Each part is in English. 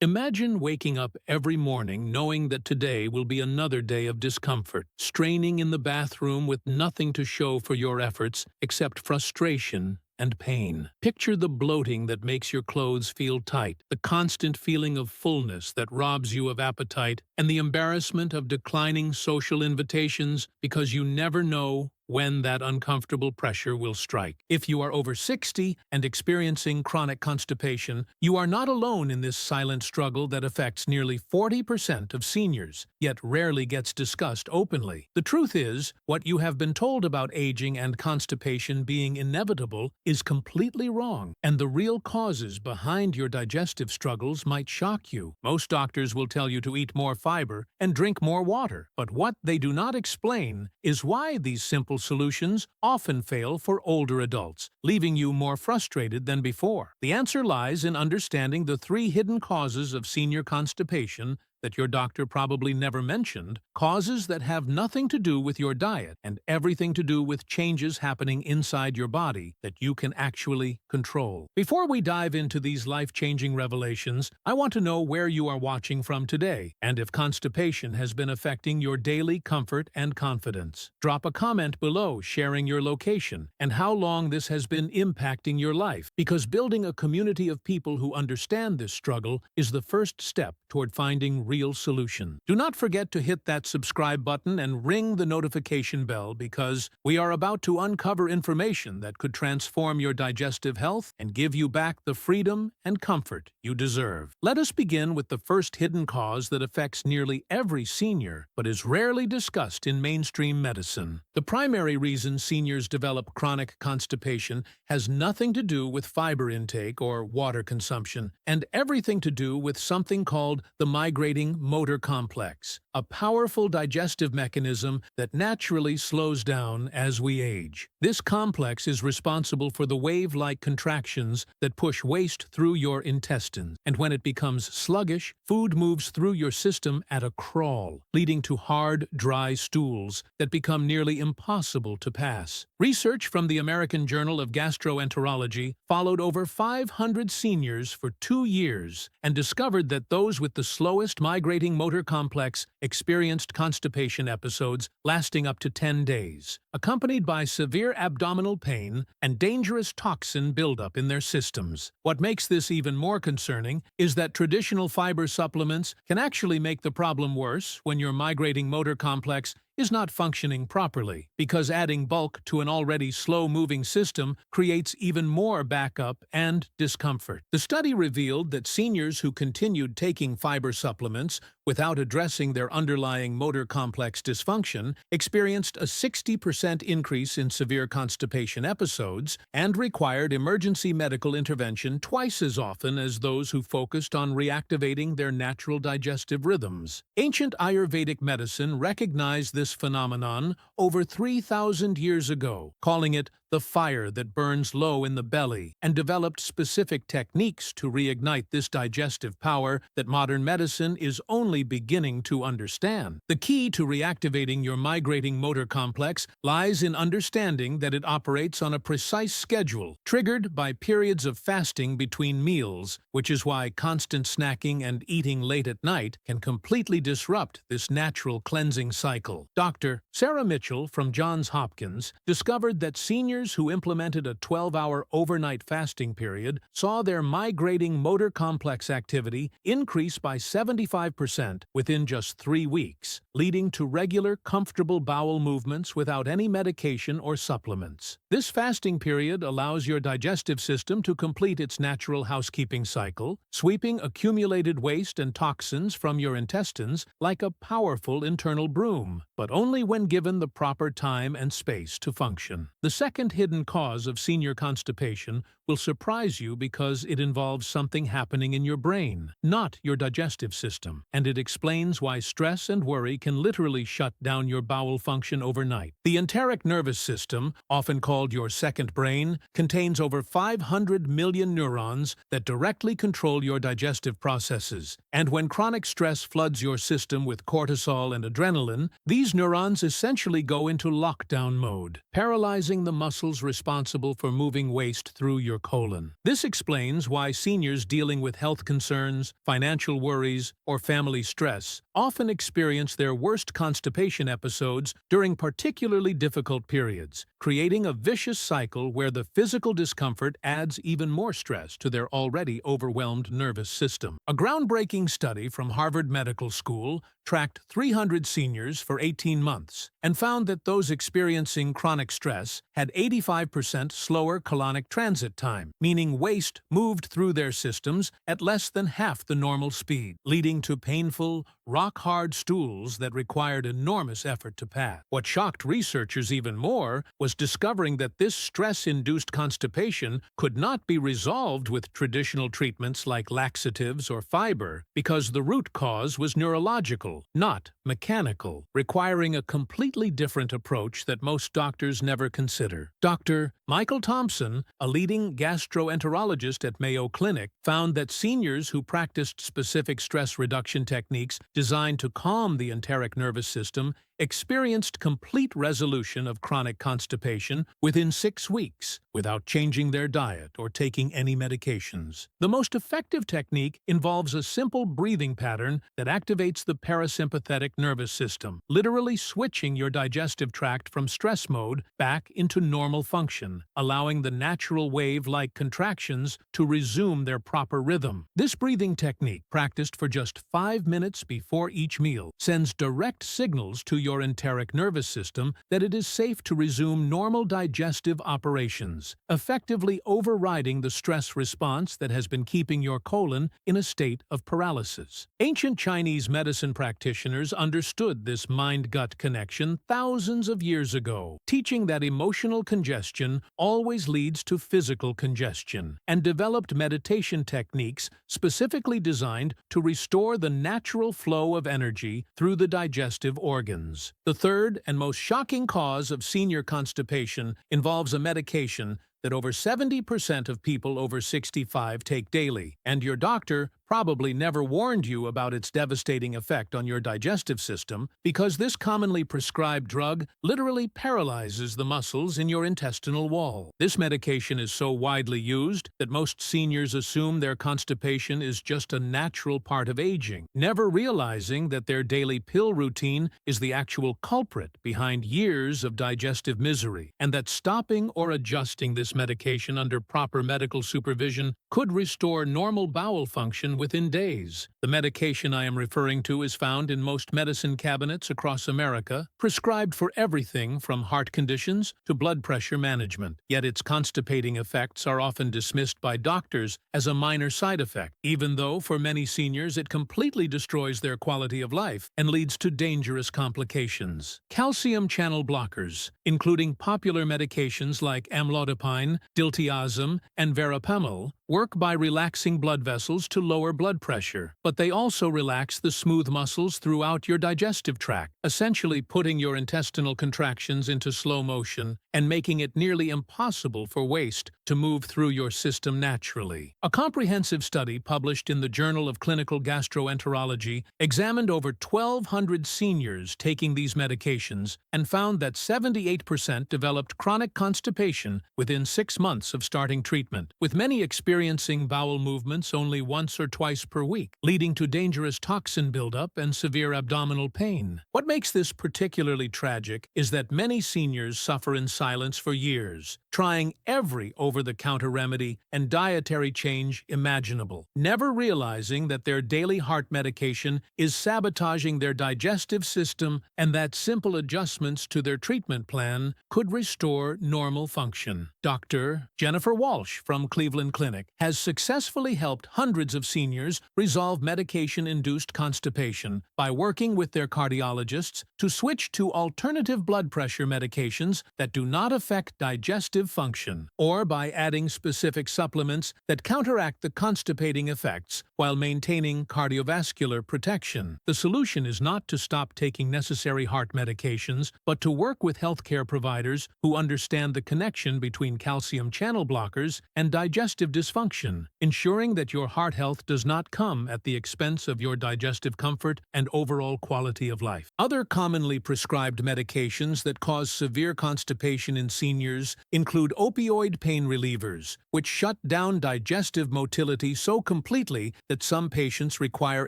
Imagine waking up every morning knowing that today will be another day of discomfort, straining in the bathroom with nothing to show for your efforts except frustration and pain. Picture the bloating that makes your clothes feel tight, the constant feeling of fullness that robs you of appetite, and the embarrassment of declining social invitations because you never know when that uncomfortable pressure will strike. If you are over 60 and experiencing chronic constipation, you are not alone in this silent struggle that affects nearly 40% of seniors, yet rarely gets discussed openly. The truth is, what you have been told about aging and constipation being inevitable is completely wrong, and the real causes behind your digestive struggles might shock you. Most doctors will tell you to eat more fiber and drink more water, but what they do not explain is why these simple solutions often fail for older adults, leaving you more frustrated than before. The answer lies in understanding the three hidden causes of senior constipation that your doctor probably never mentioned, causes that have nothing to do with your diet and everything to do with changes happening inside your body that you can actually control. Before we dive into these life-changing revelations, I want to know where you are watching from today and if constipation has been affecting your daily comfort and confidence. Drop a comment below sharing your location and how long this has been impacting your life, because building a community of people who understand this struggle is the first step toward finding real solution. Do not forget to hit that subscribe button and ring the notification bell, because we are about to uncover information that could transform your digestive health and give you back the freedom and comfort you deserve. Let us begin with the first hidden cause that affects nearly every senior but is rarely discussed in mainstream medicine. The primary reason seniors develop chronic constipation has nothing to do with fiber intake or water consumption, and everything to do with something called the migrating motor complex, a powerful digestive mechanism that naturally slows down as we age. This complex is responsible for the wave-like contractions that push waste through your intestines, and when it becomes sluggish, food moves through your system at a crawl, leading to hard, dry stools that become nearly impossible to pass. Research from the American Journal of Gastroenterology followed over 500 seniors for 2 years and discovered that those with the slowest migrating motor complex experienced constipation episodes lasting up to 10 days, accompanied by severe abdominal pain and dangerous toxin buildup in their systems. What makes this even more concerning is that traditional fiber supplements can actually make the problem worse when your migrating motor complex is not functioning properly, because adding bulk to an already slow-moving system creates even more backup and discomfort. The study revealed that seniors who continued taking fiber supplements without addressing their underlying motor complex dysfunction experienced a 60% increase in severe constipation episodes and required emergency medical intervention twice as often as those who focused on reactivating their natural digestive rhythms. Ancient Ayurvedic medicine recognized this phenomenon over 3,000 years ago, calling it the fire that burns low in the belly, and developed specific techniques to reignite this digestive power that modern medicine is only beginning to understand. The key to reactivating your migrating motor complex lies in understanding that it operates on a precise schedule, triggered by periods of fasting between meals, which is why constant snacking and eating late at night can completely disrupt this natural cleansing cycle. Dr. Sarah Mitchell from Johns Hopkins discovered that seniors who implemented a 12-hour overnight fasting period saw their migrating motor complex activity increase by 75% within just 3 weeks, leading to regular, comfortable bowel movements without any medication or supplements. This fasting period allows your digestive system to complete its natural housekeeping cycle, sweeping accumulated waste and toxins from your intestines like a powerful internal broom, but only when given the proper time and space to function. The second hidden cause of senior constipation will surprise you because it involves something happening in your brain, not your digestive system, and it explains why stress and worry can literally shut down your bowel function overnight. The enteric nervous system, often called your second brain, contains over 500 million neurons that directly control your digestive processes, and when chronic stress floods your system with cortisol and adrenaline, these neurons essentially go into lockdown mode, paralyzing the muscles responsible for moving waste through your colon. This explains why seniors dealing with health concerns, financial worries, or family stress often experience their worst constipation episodes during particularly difficult periods, creating a vicious cycle where the physical discomfort adds even more stress to their already overwhelmed nervous system. A groundbreaking study from Harvard Medical School tracked 300 seniors for 18 months and found that those experiencing chronic stress had 85% slower colonic transit time, meaning waste moved through their systems at less than half the normal speed, leading to painful, rock-hard stools that required enormous effort to pass. What shocked researchers even more was discovering that this stress-induced constipation could not be resolved with traditional treatments like laxatives or fiber because the root cause was neurological, not mechanical, requiring a completely different approach that most doctors never consider. Dr. Michael Thompson, a leading gastroenterologist at Mayo Clinic, found that seniors who practiced specific stress reduction techniques designed to calm the enteric nervous system experienced complete resolution of chronic constipation within 6 weeks without changing their diet or taking any medications. The most effective technique involves a simple breathing pattern that activates the parasympathetic nervous system, literally switching your digestive tract from stress mode back into normal function, allowing the natural wave-like contractions to resume their proper rhythm. This breathing technique, practiced for just 5 minutes before each meal, sends direct signals to your enteric nervous system that it is safe to resume normal digestive operations, effectively overriding the stress response that has been keeping your colon in a state of paralysis. Ancient Chinese medicine practitioners understood this mind-gut connection thousands of years ago, teaching that emotional congestion always leads to physical congestion, and developed meditation techniques specifically designed to restore the natural flow of energy through the digestive organs. The third and most shocking cause of senior constipation involves a medication that over 70% of people over 65 take daily, and your doctor probably never warned you about its devastating effect on your digestive system because this commonly prescribed drug literally paralyzes the muscles in your intestinal wall. This medication is so widely used that most seniors assume their constipation is just a natural part of aging, never realizing that their daily pill routine is the actual culprit behind years of digestive misery, and that stopping or adjusting this medication under proper medical supervision could restore normal bowel function within days. The medication I am referring to is found in most medicine cabinets across America, prescribed for everything from heart conditions to blood pressure management. Yet its constipating effects are often dismissed by doctors as a minor side effect, even though for many seniors it completely destroys their quality of life and leads to dangerous complications. Calcium channel blockers, including popular medications like amlodipine, diltiazem, and verapamil, work by relaxing blood vessels to lower blood pressure, but they also relax the smooth muscles throughout your digestive tract, essentially putting your intestinal contractions into slow motion and making it nearly impossible for waste to move through your system naturally. A comprehensive study published in the Journal of Clinical Gastroenterology examined over 1,200 seniors taking these medications and found that 78% developed chronic constipation within 6 months of starting treatment, with many experiencing bowel movements only once or twice per week, leading to dangerous toxin buildup and severe abdominal pain. What makes this particularly tragic is that many seniors suffer in silence for years, trying every over-the-counter remedy and dietary change imaginable, never realizing that their daily heart medication is sabotaging their digestive system and that simple adjustments to their treatment plan could restore normal function. Dr. Jennifer Walsh from Cleveland Clinic has successfully helped hundreds of seniors resolve medication-induced constipation by working with their cardiologists to switch to alternative blood pressure medications that do not affect digestive function, or by adding specific supplements that counteract the constipating effects while maintaining cardiovascular protection. The solution is not to stop taking necessary heart medications, but to work with healthcare providers who understand the connection between calcium channel blockers and digestive dysfunction, ensuring that your heart health does not come at the expense of your digestive comfort and overall quality of life. Other commonly prescribed medications that cause severe constipation in seniors include opioid pain relievers, which shut down digestive motility so completely that some patients require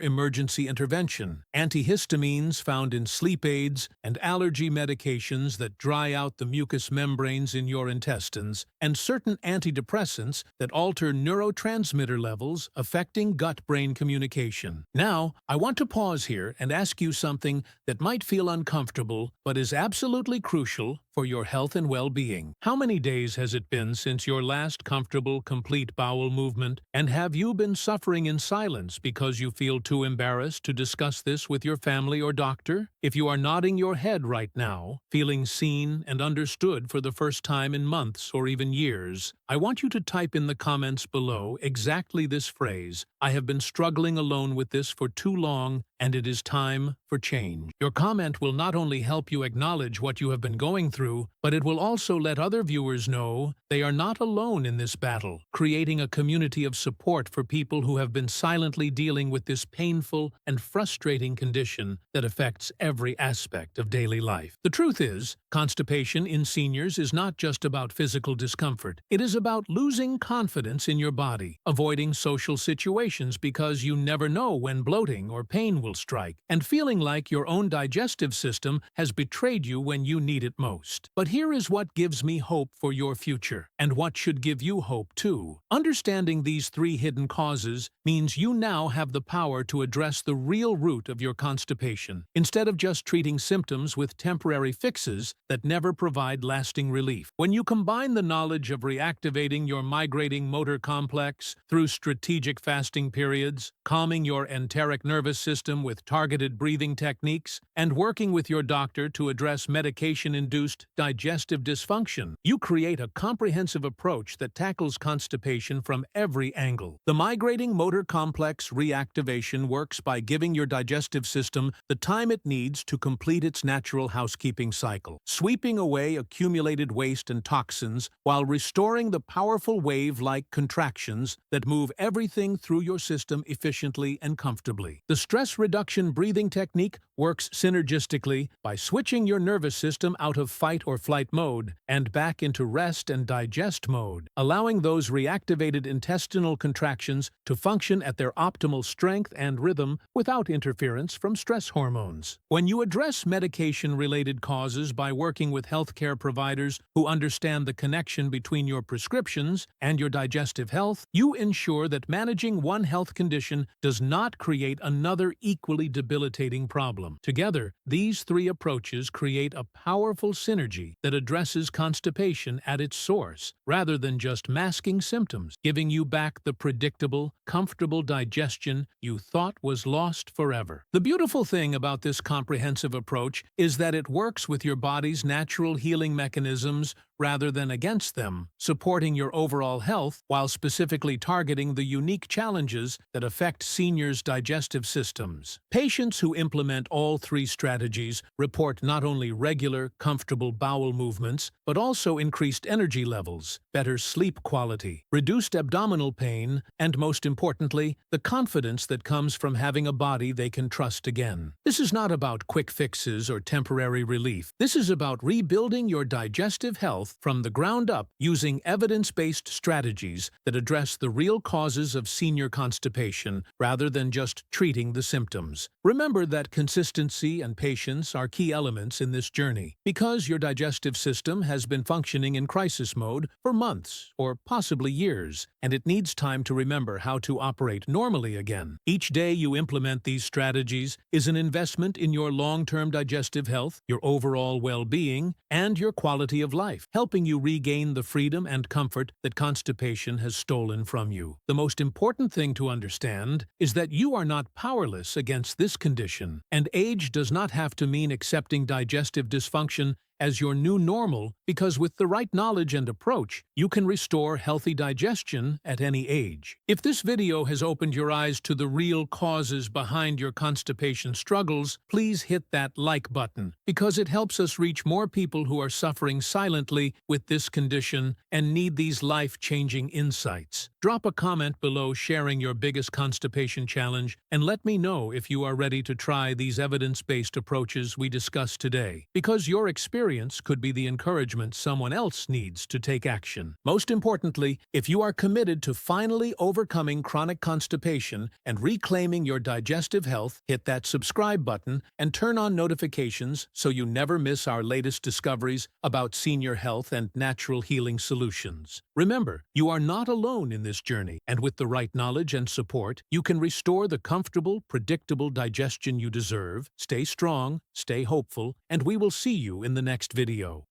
emergency intervention, antihistamines found in sleep aids, and allergy medications that dry out the mucous membranes in your intestines, and certain antidepressants that alter neurotransmitter levels affecting gut-brain communication. Now, I want to pause here and ask you something that might feel uncomfortable but is absolutely crucial for your health and well-being. How many days has it been since your last comfortable, complete bowel movement, and have you been suffering in silence because you feel too embarrassed to discuss this with your family or doctor? If you are nodding your head right now, feeling seen and understood for the first time in months or even years, I want you to type in the comments below exactly this phrase: "I have been struggling alone with this for too long, and it is time for change." Your comment will not only help you acknowledge what you have been going through, but it will also let other viewers know they are not alone in this battle, creating a community of support for people who have been silently dealing with this painful and frustrating condition that affects every aspect of daily life. The truth is, constipation in seniors is not just about physical discomfort. It is about losing confidence in your body, avoiding social situations because you never know when bloating or pain will strike, and feeling like your own digestive system has betrayed you when you need it most. But here is what gives me hope for your future, and what should give you hope too. Understanding these three hidden causes means you now have the power to address the real root of your constipation, instead of just treating symptoms with temporary fixes that never provide lasting relief. When you combine the knowledge of reactivating your migrating motor complex through strategic fasting periods, calming your enteric nervous system with targeted breathing techniques, and working with your doctor to address medication-induced digestive dysfunction, you create a comprehensive approach that tackles constipation from every angle. The Migrating Motor Complex reactivation works by giving your digestive system the time it needs to complete its natural housekeeping cycle, sweeping away accumulated waste and toxins while restoring the powerful wave-like contractions that move everything through your system efficiently and comfortably. The stress reduction breathing technique works synergistically by switching your nervous system out of fight or flight mode and back into rest and digest mode, allowing those reactivated intestinal contractions to function at their optimal strength and rhythm without interference from stress hormones. When you address medication-related causes by working with healthcare providers who understand the connection between your prescriptions and your digestive health, you ensure that managing one health condition does not create another equally debilitating problem. Together, these three approaches create a powerful synergy that addresses constipation at its source, rather than just masking symptoms, giving you back the predictable, comfortable digestion you thought was lost forever. The beautiful thing about this comprehensive approach is that it works with your body's natural healing mechanisms rather than against them, supporting your overall health while specifically targeting the unique challenges that affect seniors' digestive systems. Patients who implement all three strategies report not only regular, comfortable bowel movements, but also increased energy levels, better sleep quality, reduced abdominal pain, and most importantly, the confidence that comes from having a body they can trust again. This is not about quick fixes or temporary relief. This is about rebuilding your digestive health from the ground up using evidence-based strategies that address the real causes of senior constipation rather than just treating the symptoms. Remember that consistency and patience are key elements in this journey, because your digestive system has been functioning in crisis mode for months or possibly years, and it needs time to remember how to operate normally again. Each day you implement these strategies is an investment in your long-term digestive health, your overall well-being, and your quality of life, helping you regain the freedom and comfort that constipation has stolen from you. The most important thing to understand is that you are not powerless against this condition, and age does not have to mean accepting digestive dysfunction as your new normal because with the right knowledge and approach, you can restore healthy digestion at any age. If this video has opened your eyes to the real causes behind your constipation struggles, please hit that like button because it helps us reach more people who are suffering silently with this condition and need these life-changing insights. Drop a comment below sharing your biggest constipation challenge and let me know if you are ready to try these evidence-based approaches we discussed today, because your experience could be the encouragement someone else needs to take action. Most importantly, if you are committed to finally overcoming chronic constipation and reclaiming your digestive health, hit that subscribe button and turn on notifications so you never miss our latest discoveries about senior health and natural healing solutions. Remember, you are not alone in this journey, and with the right knowledge and support, you can restore the comfortable, predictable digestion you deserve. Stay strong, stay hopeful, and we will see you in the next video.